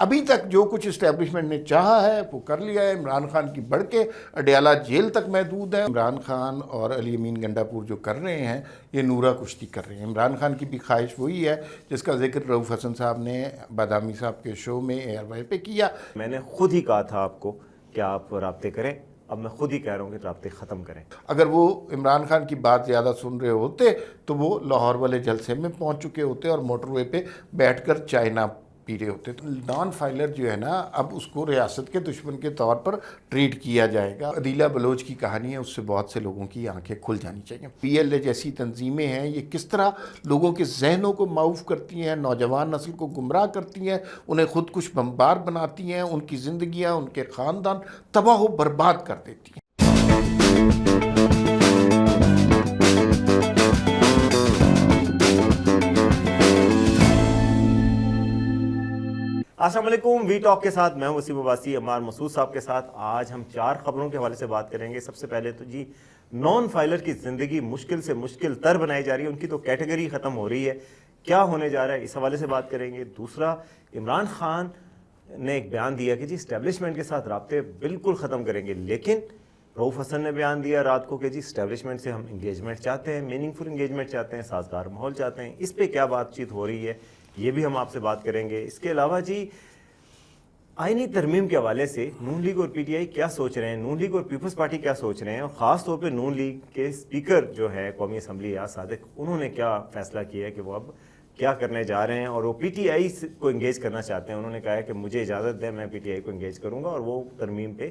ابھی تک جو کچھ اسٹیبلشمنٹ نے چاہا ہے وہ کر لیا ہے. عمران خان کی بڑھ کے اڈیالہ جیل تک محدود ہے. عمران خان اور علی امین گنڈاپور جو کر رہے ہیں یہ نورہ کشتی کر رہے ہیں. عمران خان کی بھی خواہش وہی ہے جس کا ذکر رؤوف حسن صاحب نے بادامی صاحب کے شو میں ARY پہ کیا. میں نے خود ہی کہا تھا آپ کو کہ آپ رابطے کریں، اب میں خود ہی کہہ رہا ہوں کہ رابطے ختم کریں. اگر وہ عمران خان کی بات زیادہ سن رہے ہوتے تو وہ لاہور والے جلسے میں پہنچ چکے ہوتے اور موٹر وے پہ بیٹھ کر چائے نہ پی رہے ہوتے. تو نان فائلر جو ہے نا اب اس کو ریاست کے دشمن کے طور پر ٹریٹ کیا جائے گا. عدیلہ بلوچ کی کہانی ہے، اس سے بہت سے لوگوں کی آنکھیں کھل جانی چاہیے. PLA جیسی تنظیمیں ہیں، یہ کس طرح لوگوں کے ذہنوں کو معوف کرتی ہیں، نوجوان نسل کو گمراہ کرتی ہیں، انہیں خود کش بمبار بناتی ہیں، ان کی زندگیاں ان کے خاندان تباہ و برباد کر دیتی ہیں. السلام علیکم. وی ٹاک کے ساتھ میں وسیم عباسی، عمار مسعود صاحب کے ساتھ آج ہم 4 خبروں کے حوالے سے بات کریں گے. سب سے پہلے تو جی نان فائلر کی زندگی مشکل سے مشکل تر بنائی جا رہی ہے، ان کی تو کیٹیگری ختم ہو رہی ہے، کیا ہونے جا رہا ہے اس حوالے سے بات کریں گے. دوسرا، عمران خان نے ایک بیان دیا کہ جی اسٹیبلشمنٹ کے ساتھ رابطے بالکل ختم کریں گے، لیکن رؤوف حسن نے بیان دیا رات کو کہ جی اسٹیبلشمنٹ سے ہم انگیجمنٹ چاہتے ہیں، میننگ فل انگیجمنٹ چاہتے ہیں، سازگار ماحول چاہتے ہیں. اس پہ کیا بات چیت ہو رہی ہے یہ بھی ہم آپ سے بات کریں گے. اس کے علاوہ جی آئینی ترمیم کے حوالے سے نون لیگ اور PTI کیا سوچ رہے ہیں، نون لیگ اور پیپلز پارٹی کیا سوچ رہے ہیں، اور خاص طور پہ نون لیگ کے اسپیکر جو ہے قومی اسمبلی ایاز صادق، انہوں نے کیا فیصلہ کیا ہے کہ وہ اب کیا کرنے جا رہے ہیں. اور وہ PTI کو انگیج کرنا چاہتے ہیں. انہوں نے کہا ہے کہ مجھے اجازت دیں، میں PTI کو انگیج کروں گا اور وہ ترمیم پہ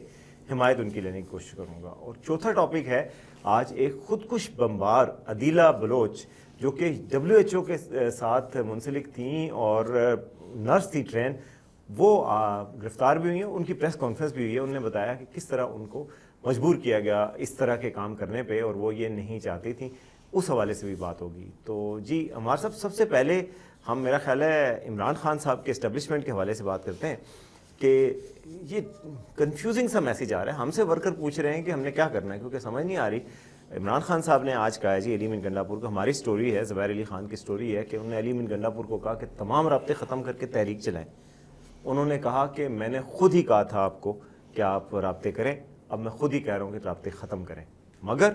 حمایت ان کی لینے کی کوشش کروں گا. اور چوتھا ٹاپک ہے آج ایک خودکش بمبار عدیلہ بلوچ جو کہ WHO کے ساتھ منسلک تھیں اور نرس تھی ٹرین، وہ گرفتار بھی ہوئی ہیں. ان کی پریس کانفرنس بھی ہوئی ہے. انہوں نے بتایا کہ کس طرح ان کو مجبور کیا گیا اس طرح کے کام کرنے پہ اور وہ یہ نہیں چاہتی تھیں. اس حوالے سے بھی بات ہوگی. تو جی عمار صاحب، سب سے پہلے ہم میرا خیال ہے عمران خان صاحب کے اسٹیبلشمنٹ کے حوالے سے بات کرتے ہیں کہ یہ کنفیوزنگ سا میسیج آ رہا ہے. ہم سے ورکر پوچھ رہے ہیں کہ ہم نے کیا کرنا ہے کیونکہ سمجھ نہیں آ رہی. عمران خان صاحب نے آج کہا ہے جی علی امین گنڈاپور کو، ہماری سٹوری ہے، زبیر علی خان کی سٹوری ہے کہ انہوں نے علی امین گنڈاپور کو کہا کہ تمام رابطے ختم کر کے تحریک چلائیں. انہوں نے کہا کہ میں نے خود ہی کہا تھا آپ کو کہ آپ رابطے کریں، اب میں خود ہی کہہ رہا ہوں کہ رابطے ختم کریں. مگر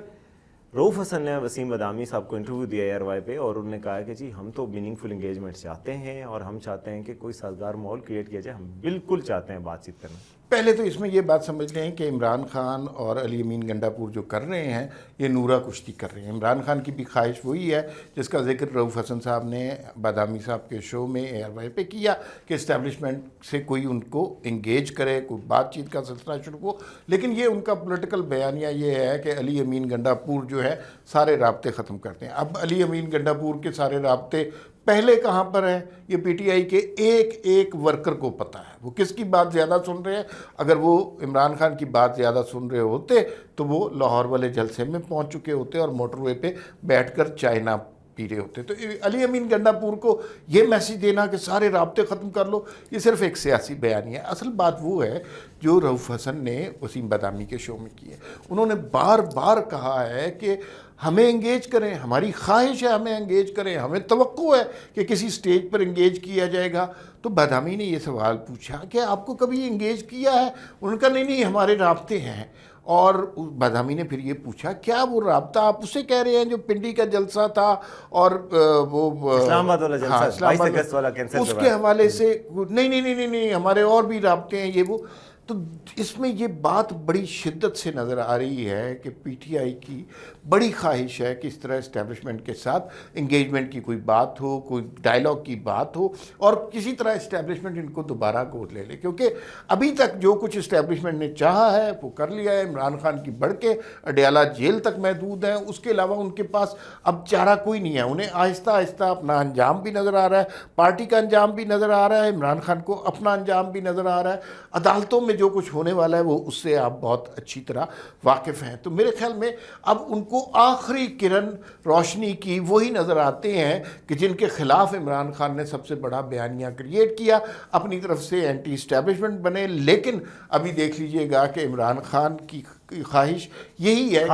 رؤوف حسن نے وسیم بادامی صاحب کو انٹرویو دیا ARY پہ اور انہوں نے کہا کہ جی ہم تو میننگ فل انگیجمنٹ چاہتے ہیں اور ہم چاہتے ہیں کہ کوئی سازگار ماحول کریٹ کیا جائے، ہم بالکل چاہتے ہیں بات چیت کرنا. پہلے تو اس میں یہ بات سمجھ لیں کہ عمران خان اور علی امین گنڈاپور جو کر رہے ہیں یہ نورہ کشتی کر رہے ہیں. عمران خان کی بھی خواہش وہی ہے جس کا ذکر رؤوف حسن صاحب نے بادامی صاحب کے شو میں ARY پہ کیا کہ اسٹیبلشمنٹ سے کوئی ان کو انگیج کرے، کوئی بات چیت کا سلسلہ شروع ہو. لیکن یہ ان کا پولیٹیکل بیانیہ یہ ہے کہ علی امین گنڈاپور جو ہے سارے رابطے ختم کرتے ہیں. اب علی امین گنڈاپور کے سارے رابطے پہلے کہاں پر ہیں یہ PTI کے ایک ایک ورکر کو پتہ ہے، وہ کس کی بات زیادہ سن رہے ہیں. اگر وہ عمران خان کی بات زیادہ سن رہے ہوتے تو وہ لاہور والے جلسے میں پہنچ چکے ہوتے اور موٹر وے پہ بیٹھ کر چائے نہ پی رہے ہوتے. تو علی امین گنڈاپور کو یہ میسیج دینا کہ سارے رابطے ختم کر لو، یہ صرف ایک سیاسی بیانیہ ہے. اصل بات وہ ہے جو رؤوف حسن نے وسیم بادامی کے شو میں کی ہے. انہوں نے بار بار کہا ہے کہ ہمیں انگیج کریں، ہماری خواہش ہے ہمیں انگیج کریں، ہمیں توقع ہے کہ کسی سٹیج پر انگیج کیا جائے گا. تو بادامی نے یہ سوال پوچھا کہ آپ کو کبھی انگیج کیا ہے؟ انہوں نے کہا نہیں ہمارے رابطے ہیں. اور بادامی نے پھر یہ پوچھا کیا وہ رابطہ آپ اسے کہہ رہے ہیں جو پنڈی کا جلسہ تھا اور وہ اسلام آباد والا جلسہ 22 اگست والا کینسل اس کے حوالے سے نہیں ہمارے اور بھی رابطے ہیں یہ وہ. تو اس میں یہ بات بڑی شدت سے نظر آ رہی ہے کہ PTI کی بڑی خواہش ہے کہ اس طرح اسٹیبلشمنٹ کے ساتھ انگیجمنٹ کی کوئی بات ہو، کوئی ڈائلاگ کی بات ہو اور کسی طرح اسٹیبلشمنٹ ان کو دوبارہ گود لے لے. کیونکہ ابھی تک جو کچھ اسٹیبلشمنٹ نے چاہا ہے وہ کر لیا ہے. عمران خان کی بڑھ کے اڈیالہ جیل تک محدود ہیں. اس کے علاوہ ان کے پاس اب چارہ کوئی نہیں ہے. انہیں آہستہ آہستہ اپنا انجام بھی نظر آ رہا ہے، پارٹی کا انجام بھی نظر آ رہا ہے، عمران خان کو اپنا انجام بھی نظر آ رہا ہے. عدالتوں میں جو کچھ ہونے والا ہے وہ اس سے آپ بہت اچھی طرح واقف ہیں. تو میرے خیال میں اب ان کو آخری کرن روشنی کی وہی نظر آتے ہیں کہ جن کے خلاف عمران خان نے سب سے بڑا بیانیہ کریٹ کیا، اپنی طرف سے اینٹی اسٹیبلشمنٹ بنے. لیکن ابھی دیکھ لیجئے گا کہ عمران خان کی خواہش یہی ہے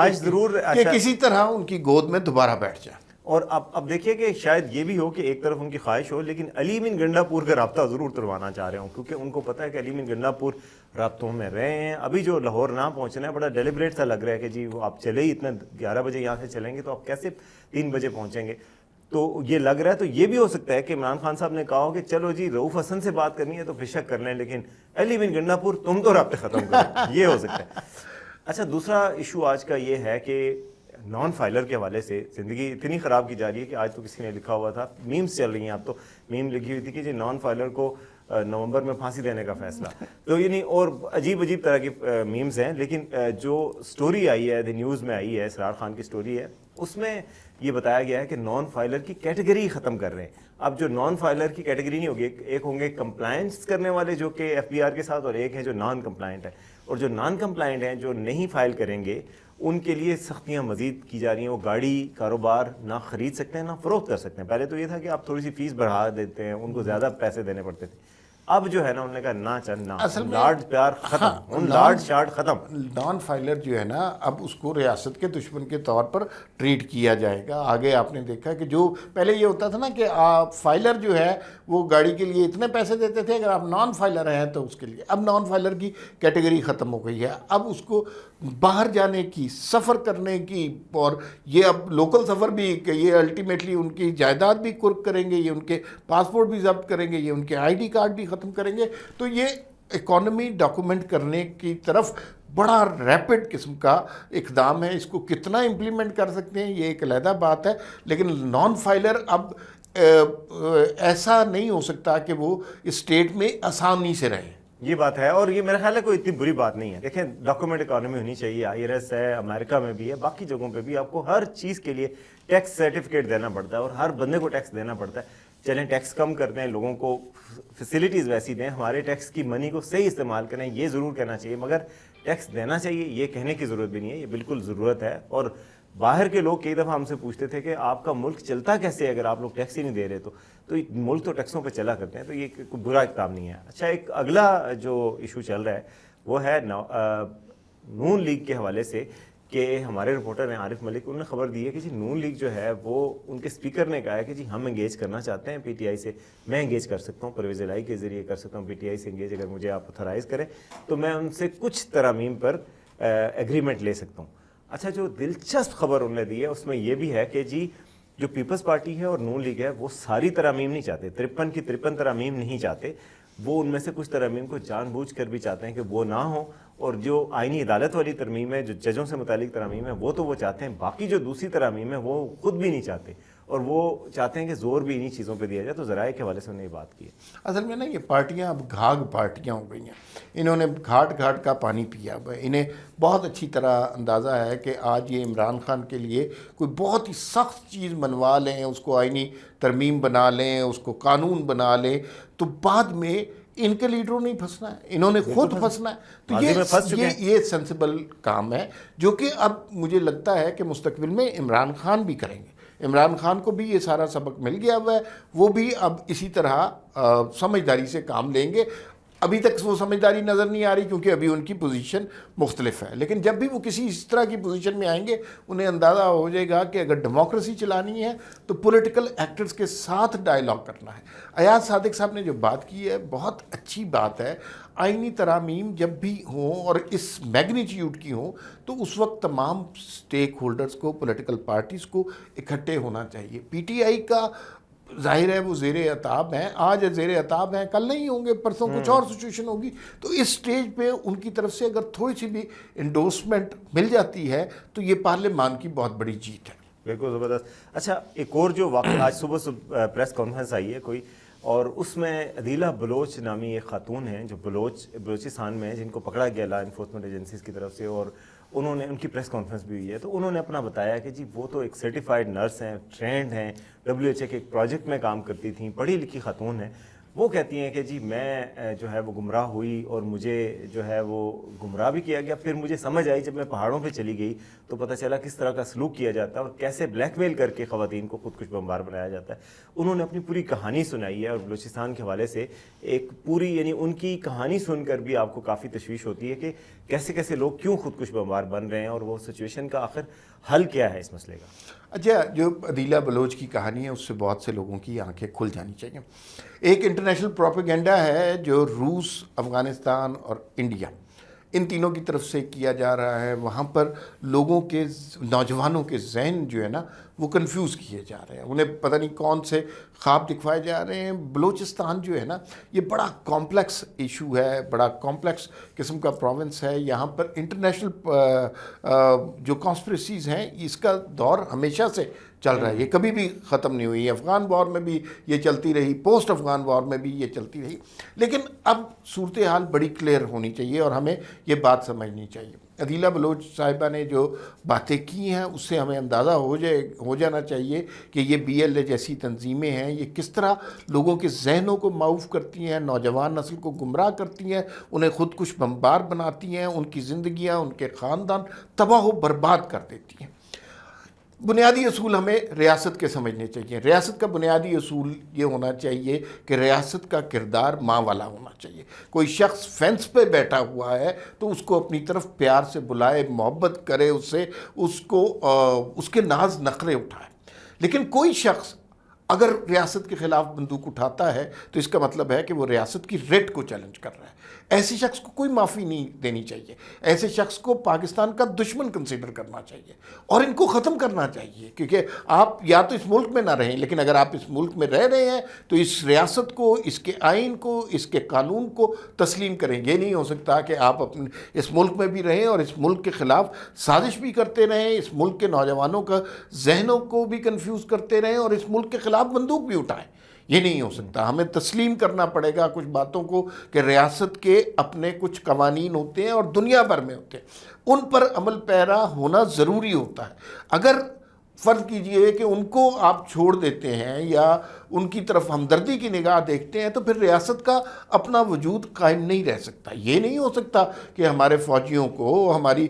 کہ کسی طرح ان کی گود میں دوبارہ بیٹھ جائے. اور اب دیکھیے کہ شاید یہ بھی ہو کہ ایک طرف ان کی خواہش ہو لیکن علی امین گنڈا پور کا رابطہ ضرور تروانا چاہ رہے ہوں، کیونکہ ان کو پتہ ہے کہ علی امین گنڈا پور رابطوں میں رہے ہیں. ابھی جو لاہور نہ پہنچنا ہے بڑا ڈیلیبریٹ سا لگ رہا ہے کہ جی وہ آپ چلے ہی اتنے 11 بجے یہاں سے چلیں گے تو آپ کیسے 3 بجے پہنچیں گے. تو یہ لگ رہا ہے، تو یہ بھی ہو سکتا ہے کہ عمران خان صاحب نے کہا ہو کہ چلو جی رؤوف حسن سے بات کرنی ہے تو بے شک کر لیں، لیکن علی امین گنڈا پور تم تو رابطے ختم کرو. یہ ہو سکتا ہے. اچھا، دوسرا ایشو آج کا یہ ہے کہ نان فائلر کے حوالے سے زندگی اتنی خراب کی جا رہی ہے کہ آج تو کسی نے لکھا ہوا تھا، میمز چل رہی ہیں اب تو، میم لکھی ہوئی تھی کہ جی نان فائلر کو نومبر میں پھانسی دینے کا فیصلہ. تو یعنی اور عجیب طرح کی میمز ہیں. لیکن جو سٹوری آئی ہے دی نیوز میں آئی ہے، اسرار خان کی سٹوری ہے، اس میں یہ بتایا گیا ہے کہ نان فائلر کی کیٹیگری ختم کر رہے ہیں. اب جو نان فائلر کی کیٹیگری نہیں ہوگی، ایک ہوں گے کمپلائنس کرنے والے جو کہ ایف بی آر کے ساتھ، اور ایک ہے جو نان کمپلائنٹ ہے. اور جو نان کمپلائنٹ ہیں، جو نہیں فائل کریں گے، ان کے لیے سختیاں مزید کی جا رہی ہیں. وہ گاڑی کاروبار نہ خرید سکتے ہیں نہ فروخت کر سکتے ہیں. پہلے تو یہ تھا کہ آپ تھوڑی سی فیس بڑھا دیتے ہیں، ان کو زیادہ پیسے دینے پڑتے تھے. اب جو ہے نا انہوں نے کہا نہ چلنا، لاڈ پیار ختم، ان لاڈ شاٹ ختم. نان فائلر جو ہے نا اب اس کو ریاست کے دشمن کے طور پر ٹریٹ کیا جائے گا. آگے آپ نے دیکھا کہ جو پہلے یہ ہوتا تھا نا کہ آپ فائلر جو ہے وہ گاڑی کے لیے اتنے پیسے دیتے تھے، اگر آپ نان فائلر ہیں تو اس کے لیے. اب نان فائلر کی کیٹیگری ختم ہو گئی ہے. اب اس کو باہر جانے کی، سفر کرنے کی، اور یہ اب لوکل سفر بھی، کہ یہ الٹیمیٹلی ان کی جائیداد بھی قرق کریں گے، یہ ان کے پاسپورٹ بھی ضبط کریں گے، یہ ان کے آئی ڈی کارڈ بھی ختم کریں گے. تو یہ اکانومی ڈاکومنٹ کرنے کی طرف بڑا ریپڈ قسم کا اقدام ہے. اس کو کتنا امپلیمنٹ کر سکتے ہیں یہ ایک علیحدہ بات ہے، لیکن نان فائلر اب ایسا نہیں ہو سکتا کہ وہ اسٹیٹ میں آسانی سے رہیں. یہ بات ہے، اور یہ میرا خیال ہے کوئی اتنی بری بات نہیں ہے. دیکھیں ڈاکومنٹ اکانومی ہونی چاہیے، آئی آر ایس ہے، امریکہ میں بھی ہے، باقی جگہوں پہ بھی آپ کو ہر چیز کے لیے ٹیکس سرٹیفکیٹ دینا پڑتا ہے اور ہر بندے کو ٹیکس دینا پڑتا ہے. چلیں ٹیکس کم کر دیں، لوگوں کو فیسلٹیز ویسی دیں، ہمارے ٹیکس کی منی کو صحیح استعمال کریں، یہ ضرور کہنا چاہیے. مگر ٹیکس دینا چاہیے یہ کہنے کی ضرورت بھی نہیں ہے، یہ بالکل ضرورت ہے. اور باہر کے لوگ کئی دفعہ ہم سے پوچھتے تھے کہ آپ کا ملک چلتا کیسے ہے اگر آپ لوگ ٹیکس ہی نہیں دے رہے تو ملک تو ٹیکسوں پہ چلا کرتے ہیں. تو یہ کوئی برا اقدام نہیں ہے. اچھا، ایک اگلا جو ایشو چل رہا ہے وہ ہے نون لیگ کے حوالے سے، کہ ہمارے رپورٹر ہیں عارف ملک، انہوں نے خبر دی ہے کہ جی نون لیگ جو ہے وہ ان کے اسپیکر نے کہا ہے کہ جی ہم انگیج کرنا چاہتے ہیں پی ٹی آئی سے. میں انگیج کر سکتا ہوں، پرویز الہی کے ذریعے کر سکتا ہوں پی ٹی آئی سے انگیج، اگر مجھے آپ اتھرائز کریں تو میں ان سے کچھ ترامیم پر ایگریمنٹ لے سکتا ہوں. اچھا، جو دلچسپ خبر انہوں نے دی ہے اس میں یہ بھی ہے کہ جی جو پیپلز پارٹی ہے اور نون لیگ ہے وہ ساری ترامیم نہیں چاہتے، 53 کی 53 ترامیم نہیں چاہتے. وہ ان میں سے کچھ ترامیم کو جان بوجھ کر بھی چاہتے ہیں کہ وہ نہ ہوں. اور جو آئینی عدالت والی ترمیم ہے، جو ججوں سے متعلق ترامیم ہے، وہ تو وہ چاہتے ہیں. باقی جو دوسری ترامیم ہے وہ خود بھی نہیں چاہتے، اور وہ چاہتے ہیں کہ زور بھی انہی چیزوں پہ دیا جائے. تو ذرائع کے حوالے سے انہوں نے یہ بات کی ہے. اصل میں نا یہ پارٹیاں اب گھاگ پارٹیاں ہو گئی ہیں. انہوں نے گھاٹ گھاٹ کا پانی پیا ہوا ہے. انہیں بہت اچھی طرح اندازہ ہے کہ آج یہ عمران خان کے لیے کوئی بہت ہی سخت چیز منوا لیں، اس کو آئینی ترمیم بنا لیں، اس کو قانون بنا لیں، تو بعد میں ان کے لیڈروں نے پھنسنا ہے، انہوں نے خود پھنسنا ہے. تو یہ سینسیبل کام ہے جو کہ اب مجھے لگتا ہے کہ مستقبل میں عمران خان بھی کریں گے. عمران خان کو بھی یہ سارا سبق مل گیا ہوا ہے، وہ بھی اب اسی طرح سمجھداری سے کام لیں گے. ابھی تک وہ سمجھداری نظر نہیں آ رہی کیونکہ ابھی ان کی پوزیشن مختلف ہے، لیکن جب بھی وہ کسی اس طرح کی پوزیشن میں آئیں گے انہیں اندازہ ہو جائے گا کہ اگر ڈیموکریسی چلانی ہے تو پولیٹیکل ایکٹرز کے ساتھ ڈائیلاگ کرنا ہے. ایاز صادق صاحب نے جو بات کی ہے بہت اچھی بات ہے. آئینی ترامیم جب بھی ہوں اور اس میگنیٹیوڈ کی ہوں تو اس وقت تمام سٹیک ہولڈرز کو، پولیٹیکل پارٹیز کو اکٹھے ہونا چاہیے. پی ٹی آئی کا ظاہر ہے وہ زیر عتاب ہیں، آج زیر عتاب ہیں، کل نہیں ہوں گے، پرسوں کچھ اور سچویشن ہوگی. تو اس سٹیج پہ ان کی طرف سے اگر تھوڑی سی بھی انڈورسمنٹ مل جاتی ہے تو یہ پارلیمان کی بہت بڑی جیت ہے. بالکل زبردست. اچھا، ایک اور جو واقعہ آج صبح پریس کانفرنس آئی ہے کوئی، اور اس میں عدیلہ بلوچ نامی ایک خاتون ہیں جو بلوچستان میں ہیں، جن کو پکڑا گیا لا انفورسمنٹ ایجنسیز کی طرف سے، اور انہوں نے، ان کی پریس کانفرنس بھی ہوئی ہے، تو انہوں نے اپنا بتایا کہ جی وہ تو ایک سرٹیفائڈ نرس ہیں، ٹرینڈ ہیں، WHA کے ایک پروجیکٹ میں کام کرتی تھیں، پڑھی لکھی خاتون ہیں. وہ کہتی ہیں کہ جی میں جو ہے وہ گمراہ ہوئی اور مجھے جو ہے وہ گمراہ بھی کیا گیا، پھر مجھے سمجھ آئی جب میں پہاڑوں پہ چلی گئی تو پتہ چلا کس طرح کا سلوک کیا جاتا ہے اور کیسے بلیک میل کر کے خواتین کو خودکش بمبار بنایا جاتا ہے۔ انہوں نے اپنی پوری کہانی سنائی ہے اور بلوچستان کے حوالے سے ایک پوری یعنی ان کی کہانی سن کر بھی آپ کو کافی تشویش ہوتی ہے کہ کیسے کیسے لوگ کیوں خودکش بمبار بن رہے ہیں اور وہ سچویشن کا آخر حل کیا ہے اس مسئلے کا۔ اچھا، جو عدیلہ بلوچ کی کہانی ہے اس سے بہت سے لوگوں کی آنکھیں کھل جانی چاہیے۔ ایک انٹرنیشنل پروپیگنڈا ہے جو روس، افغانستان اور انڈیا ان تینوں کی طرف سے کیا جا رہا ہے۔ وہاں پر لوگوں کے نوجوانوں کے ذہن جو ہے نا وہ کنفیوز کیے جا رہے ہیں، انہیں پتہ نہیں کون سے خواب دکھوائے جا رہے ہیں۔ بلوچستان جو ہے نا یہ بڑا کمپلیکس ایشو ہے، بڑا کمپلیکس قسم کا پروونس ہے۔ یہاں پر انٹرنیشنل جو کانسپریسیز ہیں اس کا دور ہمیشہ سے چل رہا ہے، یہ کبھی بھی ختم نہیں ہوئی۔ افغان وار میں بھی یہ چلتی رہی، پوسٹ افغان وار میں بھی یہ چلتی رہی، لیکن اب صورتحال بڑی کلیئر ہونی چاہیے اور ہمیں یہ بات سمجھنی چاہیے۔ عدیلہ بلوچ صاحبہ نے جو باتیں کی ہیں اس سے ہمیں اندازہ ہو جانا چاہیے کہ یہ بی ایل اے جیسی تنظیمیں ہیں یہ کس طرح لوگوں کے ذہنوں کو معوف کرتی ہیں، نوجوان نسل کو گمراہ کرتی ہیں، انہیں خودکش بمبار بناتی ہیں، ان کی زندگیاں، ان کے خاندان تباہ و برباد کر دیتی ہیں۔ بنیادی اصول ہمیں ریاست کے سمجھنے چاہیے۔ ریاست کا بنیادی اصول یہ ہونا چاہیے کہ ریاست کا کردار ماں والا ہونا چاہیے۔ کوئی شخص فینس پہ بیٹھا ہوا ہے تو اس کو اپنی طرف پیار سے بلائے، محبت کرے، اس کے ناز نخرے اٹھائے۔ لیکن کوئی شخص اگر ریاست کے خلاف بندوق اٹھاتا ہے تو اس کا مطلب ہے کہ وہ ریاست کی ریٹ کو چیلنج کر رہا ہے۔ ایسے شخص کو کوئی معافی نہیں دینی چاہیے، ایسے شخص کو پاکستان کا دشمن کنسیڈر کرنا چاہیے اور ان کو ختم کرنا چاہیے، کیونکہ آپ یا تو اس ملک میں نہ رہیں، لیکن اگر آپ اس ملک میں رہ رہے ہیں تو اس ریاست کو، اس کے آئین کو، اس کے قانون کو تسلیم کریں۔ یہ نہیں ہو سکتا کہ آپ اپنے اس ملک میں بھی رہیں اور اس ملک کے خلاف سازش بھی کرتے رہیں، اس ملک کے نوجوانوں کا ذہنوں کو بھی کنفیوز کرتے رہیں اور اس ملک کے خلاف بندوق بھی اٹھائیں۔ یہ نہیں ہو سکتا۔ ہمیں تسلیم کرنا پڑے گا کچھ باتوں کو کہ ریاست کے اپنے کچھ قوانین ہوتے ہیں اور دنیا بھر میں ہوتے ہیں، ان پر عمل پیرا ہونا ضروری ہوتا ہے۔ اگر فرض کیجئے کہ ان کو آپ چھوڑ دیتے ہیں یا ان کی طرف ہمدردی کی نگاہ دیکھتے ہیں تو پھر ریاست کا اپنا وجود قائم نہیں رہ سکتا۔ یہ نہیں ہو سکتا کہ ہمارے فوجیوں کو، ہماری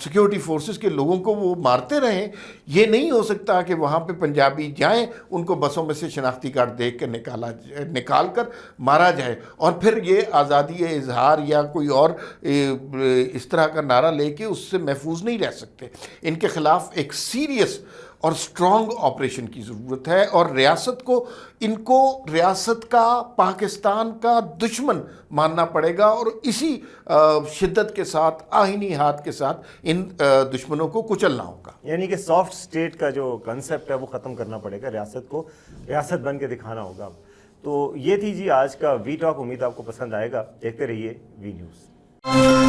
سیکیورٹی فورسز کے لوگوں کو وہ مارتے رہیں۔ یہ نہیں ہو سکتا کہ وہاں پہ پنجابی جائیں، ان کو بسوں میں سے شناختی کارڈ دیکھ کے نکال کر مارا جائے اور پھر یہ آزادی اظہار یا کوئی اور اس طرح کا نعرہ لے کے اس سے محفوظ نہیں رہ سکتے۔ ان کے خلاف ایک سیریس اور سٹرونگ آپریشن کی ضرورت ہے اور ریاست کو ان کو ریاست کا، پاکستان کا دشمن ماننا پڑے گا اور اسی شدت کے ساتھ، آہنی ہاتھ کے ساتھ ان دشمنوں کو کچلنا ہوگا۔ یعنی کہ سافٹ اسٹیٹ کا جو کنسیپٹ ہے وہ ختم کرنا پڑے گا، ریاست کو ریاست بن کے دکھانا ہوگا۔ تو یہ تھی جی آج کا وی ٹاک، امید آپ کو پسند آئے گا۔ دیکھتے رہیے وی نیوز۔